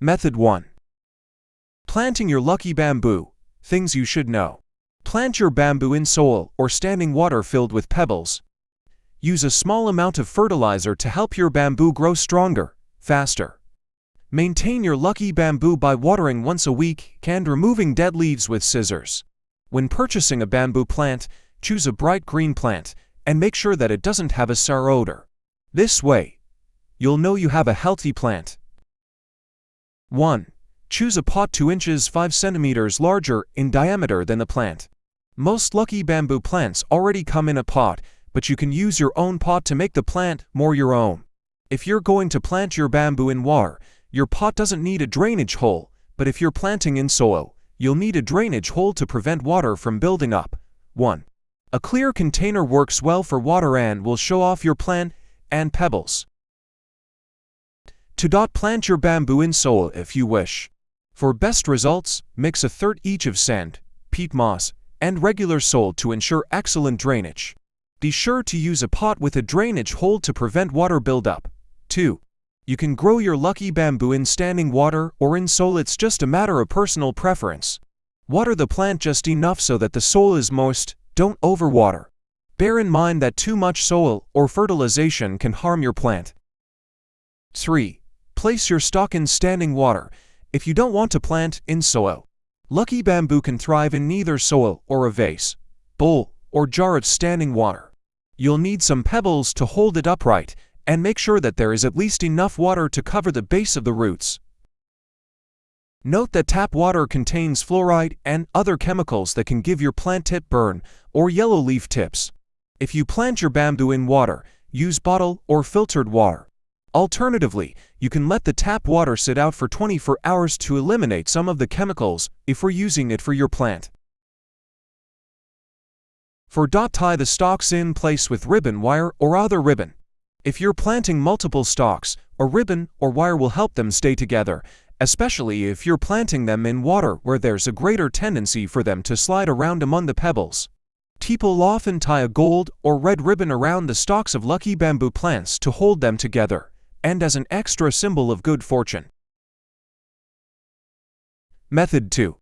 Method 1. Planting your lucky bamboo. Things you should know. Plant your bamboo in soil or standing water filled with pebbles. Use a small amount of fertilizer to help your bamboo grow stronger, faster. Maintain your lucky bamboo by watering once a week and removing dead leaves with scissors. When purchasing a bamboo plant, choose a bright green plant and make sure that it doesn't have a sour odor. This way, you'll know you have a healthy plant. 1. Choose a pot 2 inches 5 centimeters larger in diameter than the plant. Most lucky bamboo plants already come in a pot, but you can use your own pot to make the plant more your own. If you're going to plant your bamboo in water, your pot doesn't need a drainage hole, but if you're planting in soil, you'll need a drainage hole to prevent water from building up. 1. A clear container works well for water and will show off your plant and pebbles. 2. Plant your bamboo in soil if you wish. For best results, mix a third each of sand, peat moss, and regular soil to ensure excellent drainage. Be sure to use a pot with a drainage hole to prevent water buildup. 2. You can grow your lucky bamboo in standing water or in soil. It's just a matter of personal preference. Water the plant just enough so that the soil is moist, don't overwater. Bear in mind that too much soil or fertilization can harm your plant. 3. Place your stock in standing water if you don't want to plant in soil. Lucky bamboo can thrive in neither soil or a vase, bowl, or jar of standing water. You'll need some pebbles to hold it upright, and make sure that there is at least enough water to cover the base of the roots. Note that tap water contains fluoride and other chemicals that can give your plant tip burn or yellow leaf tips. If you plant your bamboo in water, use bottled or filtered water. Alternatively, you can let the tap water sit out for 24 hours to eliminate some of the chemicals if we're using it for your plant. 4. Tie the stalks in place with ribbon wire or other ribbon. If you're planting multiple stalks, a ribbon or wire will help them stay together, especially if you're planting them in water where there's a greater tendency for them to slide around among the pebbles. People often tie a gold or red ribbon around the stalks of lucky bamboo plants to hold them together, and as an extra symbol of good fortune. Method 2.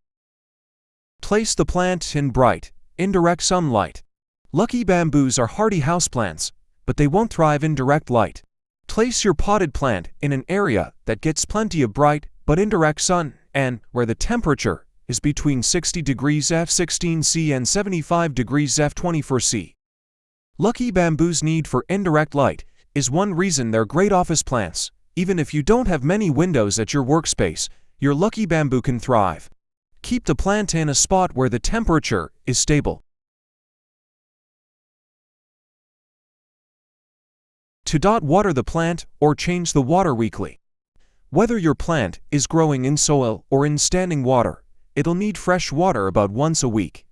Place the plant in bright, indirect sunlight. Lucky bamboos are hardy houseplants, but they won't thrive in direct light. Place your potted plant in an area that gets plenty of bright but indirect sun and where the temperature is between 60 degrees F16C and 75 degrees F24C. Lucky bamboo's need for indirect light is one reason they're great office plants. Even if you don't have many windows at your workspace, your lucky bamboo can thrive. Keep the plant in a spot where the temperature is stable. 2. Water the plant or change the water weekly. Whether your plant is growing in soil or in standing water, it'll need fresh water about once a week.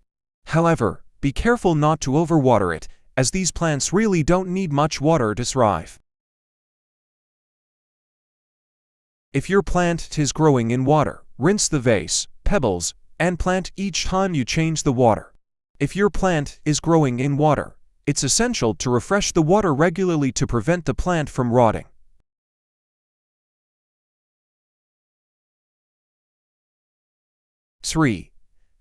However, be careful not to overwater it, as these plants really don't need much water to thrive. If your plant is growing in water, rinse the vase, pebbles, and plant each time you change the water. If your plant is growing in water, it's essential to refresh the water regularly to prevent the plant from rotting. 3.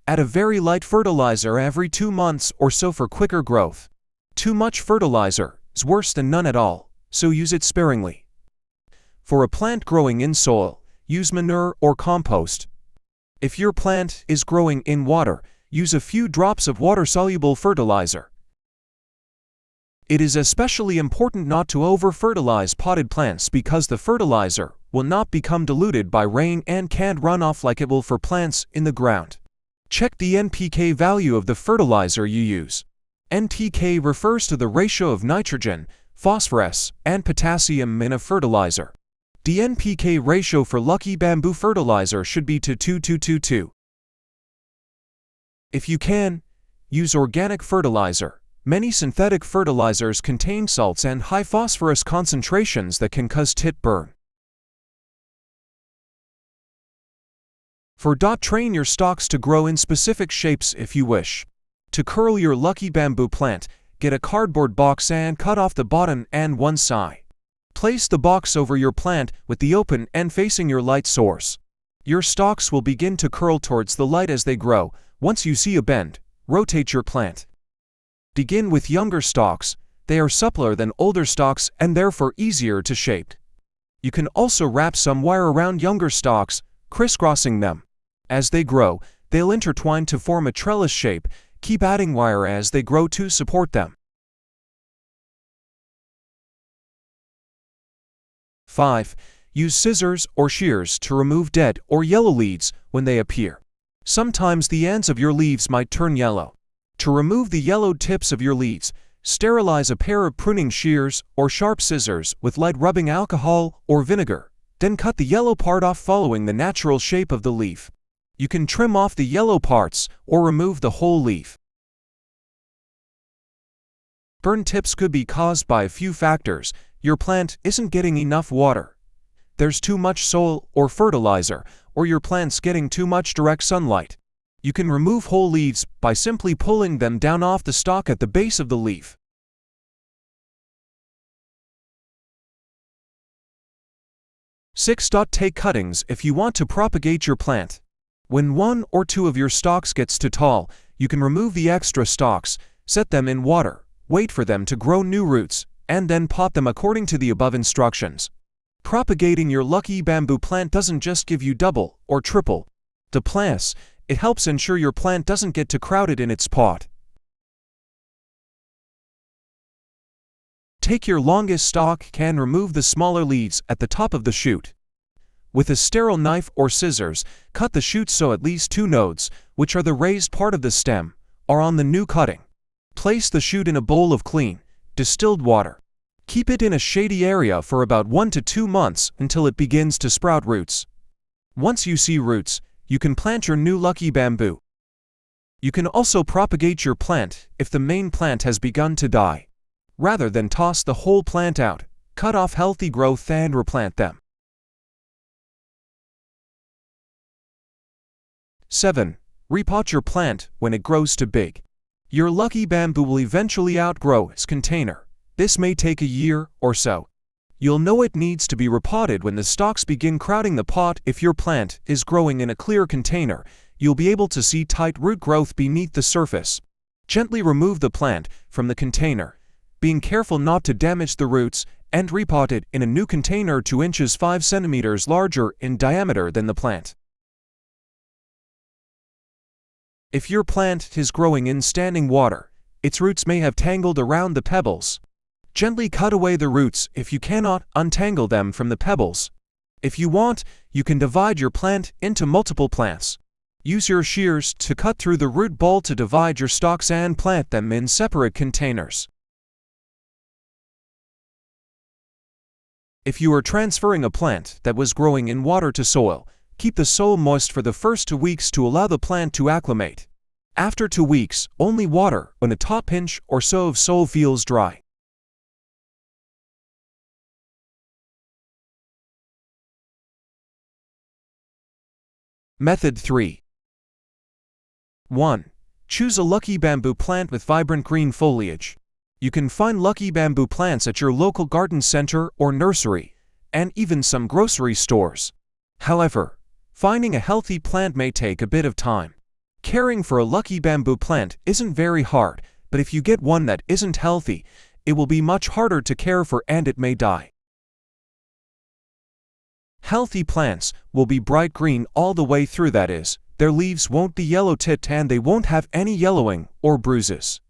Add a very light fertilizer every 2 months or so for quicker growth. Too much fertilizer is worse than none at all, so use it sparingly. For a plant growing in soil, use manure or compost. If your plant is growing in water, use a few drops of water-soluble fertilizer. It is especially important not to over-fertilize potted plants because the fertilizer will not become diluted by rain and can't run off like it will for plants in the ground. Check the NPK value of the fertilizer you use. NPK refers to the ratio of nitrogen, phosphorus, and potassium in a fertilizer. The NPK ratio for lucky bamboo fertilizer should be to 2:2:2:2. If you can, use organic fertilizer. Many synthetic fertilizers contain salts and high phosphorus concentrations that can cause tip burn. 4. Train your stalks to grow in specific shapes if you wish. To curl your lucky bamboo plant, get a cardboard box and cut off the bottom and one side. Place the box over your plant with the open end facing your light source. Your stalks will begin to curl towards the light as they grow. Once you see a bend, rotate your plant. Begin with younger stalks. They are suppler than older stalks and therefore easier to shape. You can also wrap some wire around younger stalks, crisscrossing them. As they grow, they'll intertwine to form a trellis shape. Keep adding wire as they grow to support them. 5. Use scissors or shears to remove dead or yellow leaves when they appear. Sometimes the ends of your leaves might turn yellow. To remove the yellowed tips of your leaves, sterilize a pair of pruning shears or sharp scissors with light rubbing alcohol or vinegar. Then cut the yellow part off following the natural shape of the leaf. You can trim off the yellow parts or remove the whole leaf. Burn tips could be caused by a few factors. Your plant isn't getting enough water. There's too much soil or fertilizer, or your plant's getting too much direct sunlight. You can remove whole leaves by simply pulling them down off the stalk at the base of the leaf. 6. Take cuttings if you want to propagate your plant. When one or two of your stalks gets too tall, you can remove the extra stalks, set them in water, wait for them to grow new roots, and then pot them according to the above instructions. Propagating your lucky bamboo plant doesn't just give you double or triple the plants, it helps ensure your plant doesn't get too crowded in its pot. Take your longest stalk and remove the smaller leaves at the top of the shoot. With a sterile knife or scissors, cut the shoot so at least 2 nodes, which are the raised part of the stem, are on the new cutting. Place the shoot in a bowl of clean, distilled water. Keep it in a shady area for about 1 to 2 months until it begins to sprout roots. Once you see roots, you can plant your new lucky bamboo. You can also propagate your plant if the main plant has begun to die. Rather than toss the whole plant out, cut off healthy growth and replant them. 7. Repot your plant when it grows too big. Your lucky bamboo will eventually outgrow its container. This may take a year or so. You'll know it needs to be repotted when the stalks begin crowding the pot. If your plant is growing in a clear container, you'll be able to see tight root growth beneath the surface. Gently remove the plant from the container, being careful not to damage the roots, and repot it in a new container 2 inches 5 centimeters larger in diameter than the plant. If your plant is growing in standing water, its roots may have tangled around the pebbles. Gently cut away the roots if you cannot untangle them from the pebbles. If you want, you can divide your plant into multiple plants. Use your shears to cut through the root ball to divide your stalks and plant them in separate containers. If you are transferring a plant that was growing in water to soil, keep the soil moist for the first 2 weeks to allow the plant to acclimate. After 2 weeks, only water when the top inch or so of soil feels dry. Method 3. 1. Choose a lucky bamboo plant with vibrant green foliage. You can find lucky bamboo plants at your local garden center or nursery, and even some grocery stores. However, finding a healthy plant may take a bit of time. Caring for a lucky bamboo plant isn't very hard, but if you get one that isn't healthy, it will be much harder to care for and it may die. Healthy plants will be bright green all the way through, that is, their leaves won't be yellow tipped and they won't have any yellowing or bruises.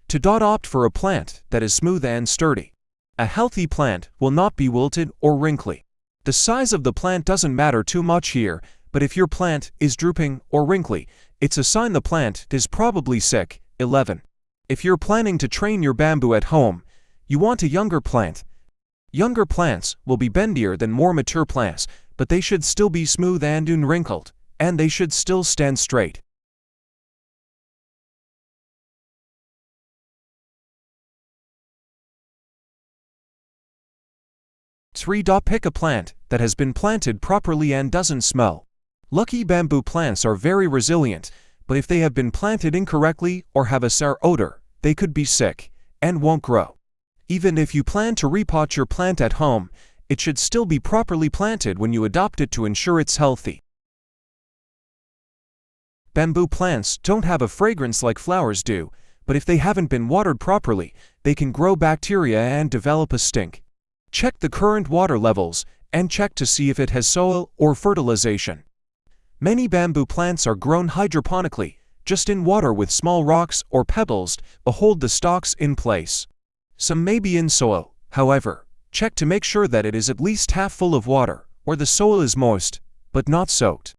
To opt for a plant that is smooth and sturdy. A healthy plant will not be wilted or wrinkly. The size of the plant doesn't matter too much here, but if your plant is drooping or wrinkly, it's a sign the plant is probably sick. 11. If you're planning to train your bamboo at home, you want a younger plant. Younger plants will be bendier than more mature plants, but they should still be smooth and unwrinkled, and they should still stand straight. 3. Pick a plant that has been planted properly and doesn't smell. Lucky bamboo plants are very resilient. but if they have been planted incorrectly or have a sour odor, they could be sick and won't grow. Even if you plan to repot your plant at home, it should still be properly planted when you adopt it to ensure it's healthy. Bamboo plants don't have a fragrance like flowers do, but if they haven't been watered properly, they can grow bacteria and develop a stink. Check the current water levels and check to see if it has soil or fertilization. Many bamboo plants are grown hydroponically, just in water with small rocks or pebbles to hold the stalks in place. Some may be in soil, however. Check to make sure that it is at least half full of water, or the soil is moist, but not soaked.